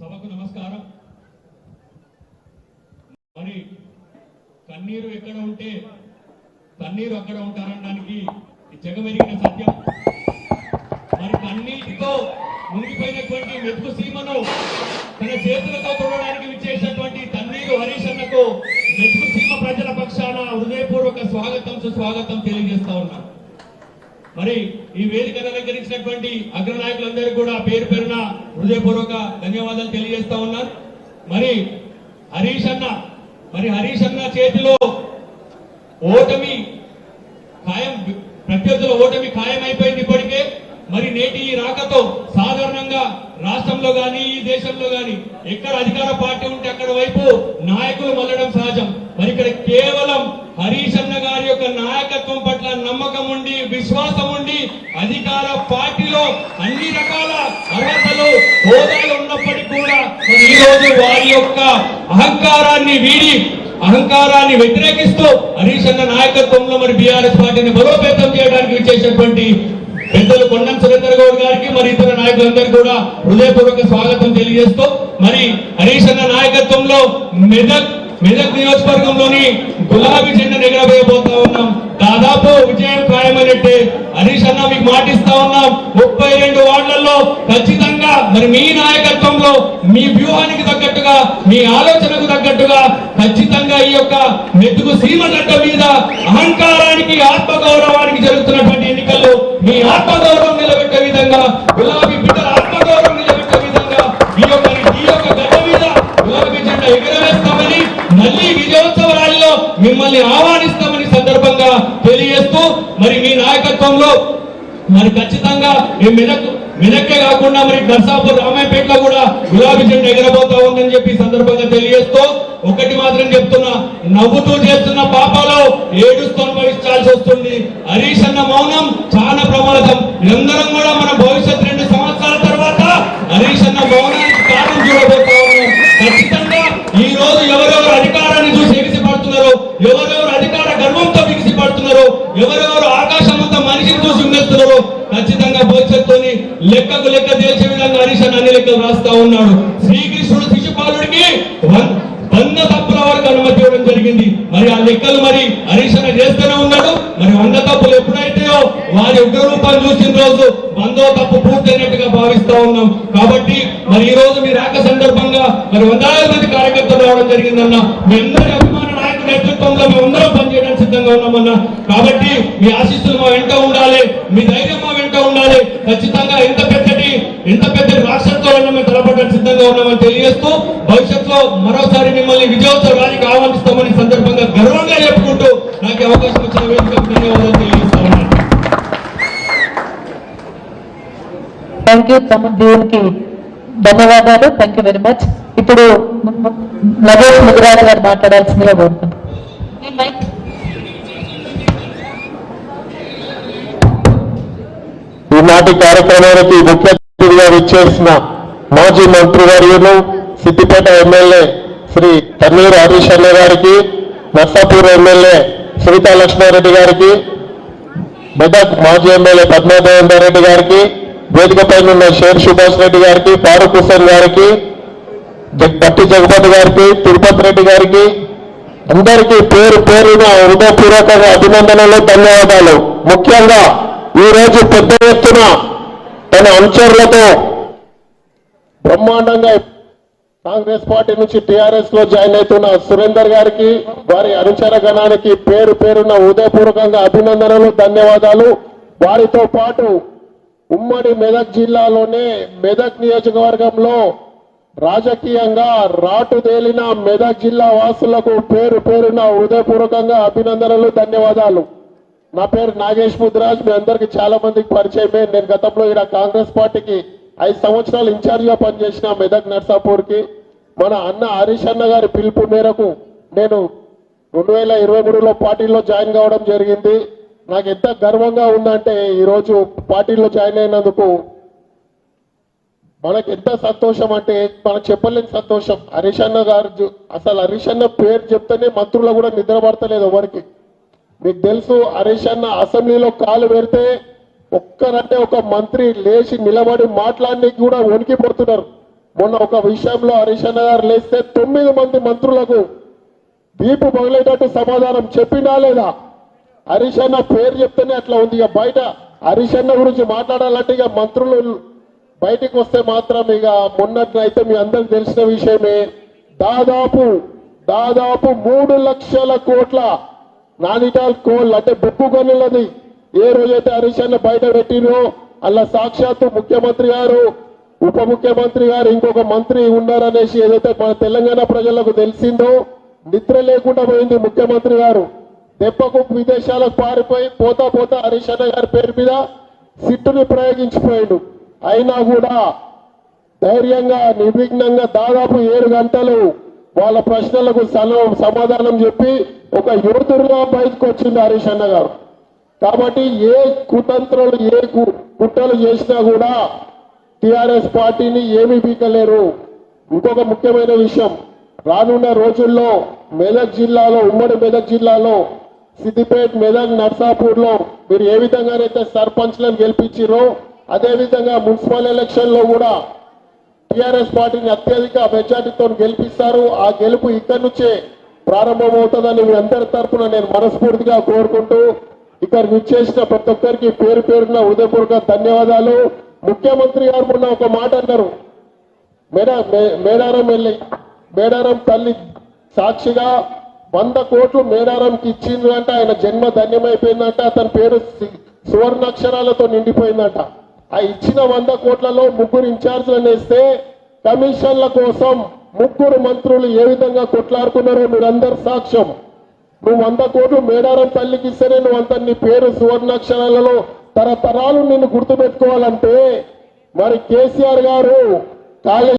సభకు నమస్కారం. మరి కన్నీరు ఎక్కడ ఉంటే తన్నీరు అక్కడ ఉంటారనడానికి జగమెరిగిన సత్యం. మరి కన్నీటితో మునిగిపోయినటువంటి మెతుకు సీమను తన చేతులతో తోడడానికి విచ్చేసినటువంటి తన్నీరు హరీష్ అన్నకు మెతుకు సీమ ప్రజల పక్షాన హృదయపూర్వక స్వాగతం సుస్వాగతం తెలియజేస్తా ఉన్నాను. మరి ఈ వేదికను అలంకరించినటువంటి అగ్రనాయకులందరికీ కూడా పేరు పేరున హృదయపూర్వక ధన్యవాదాలు తెలియజేస్తా ఉన్నాను. మరి హరీష్ అన్న చేతిలో ఓటమి ఖాయం, ప్రత్యర్థుల ఓటమి ఖాయం అయిపోయింది ఇప్పటికే. మరి నేటి ఈ రాకతో సాధారణంగా రాష్ట్రంలో గాని ఈ దేశంలో గాని ఎక్కడ అధికార పార్టీ ఉంటే అక్కడ వైపు నాయకులు మళ్ళడం సహజం. మరి ఇక్కడ కేవలం హరీష్ అన్న గారి యొక్క నాయకత్వం పట్ల నమ్మకం ఉండి విశ్వాసం ఉండి అధికార పార్టీలో అన్ని రకాల అర్హతలు హోదాలు ఉన్నప్పటికీ కూడా ఈ రోజు వారి యొక్క అహంకారాన్ని వ్యతిరేకిస్తూ హరీష్ అన్న నాయకత్వంలో మరి బీఆర్ఎస్ పార్టీని బలోపేతం చేయడానికి విచ్చేసినటువంటి పెద్దలు కొండం సురేందర్ గౌడ్ గారికి మరి ఇతర నాయకులందరికీ కూడా హృదయపూర్వక స్వాగతం తెలియజేస్తూ మరి హరీష్ అన్న నాయకత్వంలో మెదక్ నియోజకవర్గంలోని గులాబీ జెండా ఎగరవేయబోతా ఉన్నాం. దాదాపు విజయం ఖాయమైనట్టే. హరీష్ అన్న మీకు మాటిస్తా ఉన్నాం, 32 వార్డులలో ఖచ్చితంగా మరి మీ నాయకత్వంలో మీ వ్యూహానికి తగ్గట్టుగా మీ ఆలోచనకు తగ్గట్టుగా ఖచ్చితంగా ఈ యొక్క మెతుకు సీమ గడ్డ మీద అహంకారానికి ఆత్మగౌరవానికి జరుగుతున్నటువంటి ఎన్నికల్లో మీ ఆత్మగౌరవం నిలబెట్టే విధంగా, గులాబీ బిడ్డల ఆత్మగౌరవం నిలబెట్టే విధంగా ఈ యొక్క గడ్డ మీద గులాబీ జెండా ఎగరవేస్తామని మళ్ళీ విజయోత్సవ ర్యాలీలో మిమ్మల్ని ఆహ్వానిస్తామని సందర్భంగా తెలియజేస్తూ మరి మీ నాయకత్వంలో మరి ఖచ్చితంగా మెదక్కే కాకుండా మరి నర్సాపూర్ రామాయపేటలో కూడా గులాబీ జెండా ఎగరబోతా ఉందని చెప్పి సందర్భంగా తెలియజేస్తూ ఒకటి మాత్రం చెప్తున్నా, నవ్వుతూ చేస్తున్న పాపాలో ఏడుస్తూ అనుభవించాల్సి వస్తుంది. హరీష్ అన్న మౌనం చాలా ప్రమాదం. అందరం కూడా మన భవిష్యత్ 2 సంవత్సరాల తర్వాత హరీష్ అన్న మౌనానికి కారణం చూడబోతా ఉన్నాం. ఖచ్చితంగా ఈ రోజు ఎవరెవరు అధికారాన్ని చూసి ఎగిసిపడుతున్నారో, ఎవరెవరు అధికార గర్వంతో ఎగిసిపడుతున్నారో, ఎవరెవరు ఆకాశమంతా మనిషిని చూసి ఉండేస్తున్నారో ఖచ్చితంగా భవిష్యత్తుని లెక్క తేల్చే విధంగా హరీష్ అన్న అన్ని లెక్కలు రాస్తా ఉన్నాడు. శ్రీకృష్ణుడు శిశుపాలుడికి 100 తప్పుల వరకు అనుమతి ఇవ్వడం జరిగింది. మరి ఆ లెక్కలు మరి హరీష్ అన్న చేస్తూనే ఉన్నాడు. మరి 100 తప్పులు ఎప్పుడైతేయో వారి ఉగ్రరూపాలు చూసిన రోజు 100వ తప్పు పూర్తయినట్టుగా భావిస్తా ఉన్నాం. కాబట్టి మరి ఈ రోజు మీ రాక సందర్భంగా మరి 100,000 మంది కార్యకర్తలు రావడం జరిగిందన్న. మీ అందరి అభిమాన నాయకుల నేతృత్వంలో మేము అందరం పనిచేయడానికి సిద్ధంగా ఉన్నామన్నా. కాబట్టి మీ ఆశీస్సులు మా వెంట ఉండాలి, మీ ధైర్యం మా వెంట ఉండాలి. ఖచ్చితంగా ఎంత పెద్ద రాష్ట్రంతో మేము తలపడడానికి సిద్ధంగా ఉన్నామని తెలియజేస్తూ భవిష్యత్తులో మరోసారి మిమ్మల్ని విజయోత్సవ ర్యాలీకి ఆహ్వానిస్తామని సందర్భంగా గర్వంగా చెప్పుకుంటూ నాకు అవకాశం ఇచ్చిన వేదికకు ధన్యవాదాలు తెలియజేస్తా ఉన్నాను. థ్యాంక్ యూ దేవునికి ధన్యవాదాలు. Thank you very much. ఇప్పుడు నగేష్ ముదిరాజు గారు మాట్లాడాల్సిందిగా కోరుతున్నాను. ఈనాటి కార్యక్రమానికి ముఖ్య అతిథిగా విచ్చేసిన మాజీ మంత్రివర్యులు సిద్దిపేట ఎమ్మెల్యే శ్రీ తన్నీరు హరీష్ అన్న గారికి, నర్సాపూర్ ఎమ్మెల్యే సునీతా లక్ష్మారెడ్డి గారికి, మెదక్ మాజీ ఎమ్మెల్యే పద్మాదేవేందర్ రెడ్డి గారికి, వేదికపై ఉన్న షేర్ సుభాష్ రెడ్డి గారికి, ఫారూక్ హుస్సేన్ గారికి, బట్టి జగపతి గారికి, తిరుపతి రెడ్డి గారికి, అందరికీ పేరు పేరున హృదయపూర్వకంగా అభినందనలు, ధన్యవాదాలు. ముఖ్యంగా ఈ రోజు పెద్ద ఎత్తున తన అనుచరులతో బ్రహ్మాండంగా కాంగ్రెస్ పార్టీ నుంచి టీఆర్ఎస్ లో జాయిన్ అవుతున్న సురేందర్ గారికి, వారి అనుచర గణానికి పేరు పేరున హృదయపూర్వకంగా అభినందనలు, ధన్యవాదాలు. వారితో పాటు ఉమ్మడి మెదక్ జిల్లాలోనే మెదక్ నియోజకవర్గంలో రాజకీయంగా రాటుదేలిన మెదక్ జిల్లా వాసులకు పేరు పేరున హృదయపూర్వకంగా అభినందనలు, ధన్యవాదాలు. నా పేరు నాగేష్ ముద్రాజ్. మీ అందరికి చాలా మందికి పరిచయమే. నేను గతంలో ఇక్కడ కాంగ్రెస్ పార్టీకి 5 సంవత్సరాలు ఇన్ఛార్జిగా పనిచేసిన మెదక్ నర్సాపూర్కి. మన అన్న హరీష్ అన్న గారి పిలుపు మేరకు నేను 2023లో పార్టీలో జాయిన్ కావడం జరిగింది. నాకు ఎంత గర్వంగా ఉందంటే ఈరోజు పార్టీలో జాయిన్ అయినందుకు మనకి ఎంత సంతోషం అంటే మనకు చెప్పలేని సంతోషం. హరీష్ అన్న గారు అసలు హరీష్ అన్న పేరు చెప్తేనే మంత్రులు కూడా నిద్ర పడతలేదు ఎవరికి. మీకు తెలుసు, హరీష్ అన్న అసెంబ్లీలో కాలు పెడితే ఒక్కరంటే ఒక మంత్రి లేచి నిలబడి మాట్లాడడానికి కూడా వణికిపోతున్నారు. మొన్న ఒక విషయంలో హరీష్ అన్న గారు లేస్తే 9 మంది మంత్రులకు దీపు పగిలేటట్టు సమాధానం చెప్పిందా లేదా? హరీష్ అన్న పేరు చెప్తేనే అట్లా ఉంది. ఇక బయట హరీష్ అన్న గురించి మాట్లాడాలంటే ఇక మంత్రులు బయటికి వస్తే మాత్రం ఇక మొన్నట్లయితే మీ అందరికి తెలిసిన విషయమే, దాదాపు 3 లక్షల కోట్ల నానిటాల్ కోల్ అంటే బొగ్గు గనులది ఏ రోజైతే హరీష్ అన్న బయట పెట్టినో అలా సాక్షాత్తు ముఖ్యమంత్రి గారు, ఉప ముఖ్యమంత్రి గారు, ఇంకొక మంత్రి ఉన్నారనేసి ఏదైతే మన తెలంగాణ ప్రజలకు తెలిసిందో నిద్ర లేకుండా పోయింది ముఖ్యమంత్రి గారు. దెబ్బకు విదేశాలకు పారిపోయి పోతా హరీష్ అన్న గారి పేరు మీద సిట్టుని ప్రయోగించిపోయాడు. అయినా కూడా ధైర్యంగా నిర్విఘ్నంగా దాదాపు 7 గంటలు వాళ్ళ ప్రశ్నలకు సమాధానం చెప్పి ఒక యోధుడుగా బయటకు వచ్చింది హరీష్ అన్న గారు. కాబట్టి ఏ కుతంత్రాలు ఏ కుట్రలు చేసినా కూడా టిఆర్ఎస్ పార్టీని ఏమీ పీకలేరు. ఇంకొక ముఖ్యమైన విషయం, రానున్న రోజుల్లో మెదక్ జిల్లాలో, ఉమ్మడి మెదక్ జిల్లాలో సిద్దిపేట, మెదక్, నర్సాపూర్లో మీరు ఏ విధంగానైతే సర్పంచ్లను గెలిపించారో అదే విధంగా మున్సిపల్ ఎలక్షన్ లో కూడా టిఆర్ఎస్ పార్టీని అత్యధిక మెజార్టీతో గెలిపిస్తారు. ఆ గెలుపు ఇక్కడి నుంచే ప్రారంభమవుతుందని మీ అందరి తరఫున నేను మనస్ఫూర్తిగా కోరుకుంటూ ఇక్కడ విచ్చేసిన ప్రతి ఒక్కరికి పేరు పేరున హృదయపూర్వక ధన్యవాదాలు. ముఖ్యమంత్రి గారు మొన్న ఒక మాట అన్నారు, మేడారం తల్లి సాక్షిగా 100 కోట్లు మేడారంకి ఇచ్చిందంట, ఆయన జన్మ ధన్యమైపోయిందంట, అతని పేరు సువర్ణాక్షరాలతో నిండిపోయిందంట. ఆ ఇచ్చిన 100 కోట్లలో 3 ఇన్ఛార్జ్లను వేస్తే కమిషన్ల కోసం 3 మంత్రులు ఏ విధంగా కొట్లాడుకున్నారో మీరందరూ సాక్ష్యం. నువ్వు 100 కోట్లు మేడారం తల్లికి ఇస్తేనే నువ్వు అంత నీ పేరు సువర్ణాక్షరాలలో తరతరాలు నిన్ను గుర్తుపెట్టుకోవాలంటే మరి కేసీఆర్ గారు కాలేజీ